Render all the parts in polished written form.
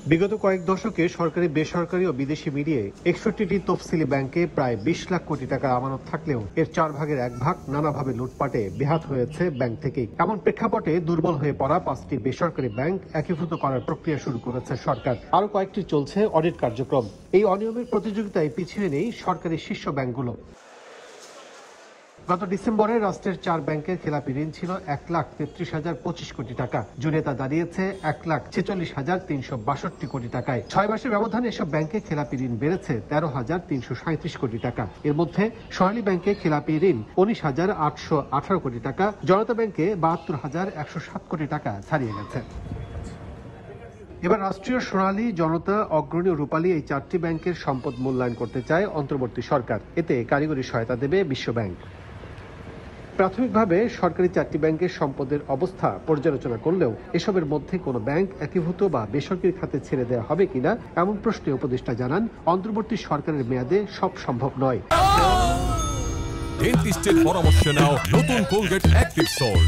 বিগত কয়েক দশকে সরকারি, বেসরকারি ও বিদেশি মিলিয়ে ৬১টি তফসিলি ব্যাংকে প্রায় ২০ লাখ কোটি টাকার আমানত থাকলেও এর ৪ ভাগের ১ ভাগ নানাভাবে লুটপাটে বেহাত হয়েছে ব্যাংক থেকেই। এমন প্রেক্ষাপটে দুর্বল হয়ে পড়া ৫টি বেসরকারি ব্যাংক একীভূত করার প্রক্রিয়া শুরু করেছে সরকার। আরও কয়েকটি চলছে অডিট কার্যক্রম। এই অনিয়মের প্রতিযোগিতায় পিছিয়ে নেই সরকারি শীর্ষ ব্যাংকগুলো। গত ডিসেম্বরে রাষ্ট্রের ৪ ব্যাংকের খেলাপি ঋণ ছিল ১,৩৩,০২৫ কোটি টাকা। জুনে তা দাঁড়িয়েছে ১,৪৬,৩৬২ কোটি টাকায়। ৬ মাসের ব্যবধানে এসব ব্যাংকে খেলাপি ঋণ বেড়েছে ১৩,৩৩৭ কোটি টাকা। এর মধ্যে সোনালী ব্যাংকে খেলাপি ঋণ ১৯,৮১৮ কোটি টাকা, জনতা ব্যাংকে ৭২,১০৭ কোটি টাকা ছাড়িয়ে গেছে। এবার রাষ্ট্রীয় সোনালী, জনতা, অগ্রণী ও রূপালী এই ৪টি ব্যাংকের সম্পদ মূল্যায়ন করতে চায় অন্তর্বর্তী সরকার। এতে কারিগরি সহায়তা দেবে বিশ্বব্যাংক। প্রাথমিকভাবে সরকারি ৪টি ব্যাংকের সম্পদের অবস্থা পর্যালোচনা করলেও এসবের মধ্যে কোনো ব্যাংক একীভূত বা বেসরকারি খাতে ছেড়ে দেওয়া হবে কিনা এমন প্রশ্নে উপদেষ্টা জানান, অন্তর্বর্তী সরকারের মেয়াদে সব সম্ভব নয়। ডেন্টিস্টের পরামর্শ নাও নতুন কোলগেট অ্যাক্টিভ সল্ট।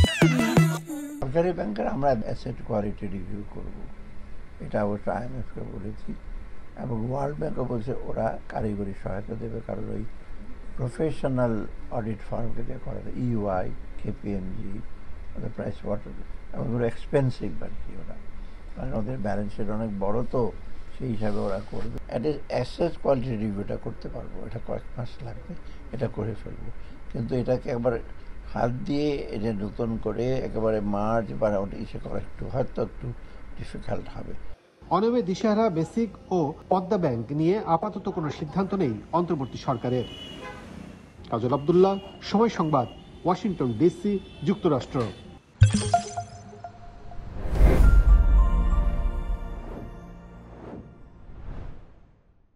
সরকারি ব্যাংকের আমরা অ্যাসেট কোয়ালিটি রিভিউ করব, এটা অবশ্য IMF-কে বলেছি, এবং ওয়ার্ল্ড ব্যাংকও বলছে ওরা কারিগরি সহায়তা দেবে, কারণ ওই প্রফেশনাল অডিট ফার্মকে দিয়ে করা যায়, EY, KPMG, ওদের প্রাইস ওয়াটার, এবং ওরা এক্সপেন্সিভ আর কি, ওরা কারণ ওদের ব্যালেন্স শিট অনেক বড়, তো সেই হিসাবে ওরা করবে। অ্যাসেট কোয়ালিটি রিভিউটা করতে পারবো, এটা কয়েক মাস লাগবে, এটা করে ফেলবো। কিন্তু এটাকে একবার হাত দিয়ে এটা নতুন করে একেবারে মার্জ বা ইসে করা হয়তো একটু ডিফিকাল্ট হবে। অনিয়মে দিশেহারা বেসিক ও পদ্মা ব্যাংক নিয়ে আপাতত কোনো সিদ্ধান্ত নেই অন্তর্বর্তী সরকারের। কাজল আব্দুল্লাহ, সময় সংবাদ, ওয়াশিংটন DC, যুক্তরাষ্ট্র।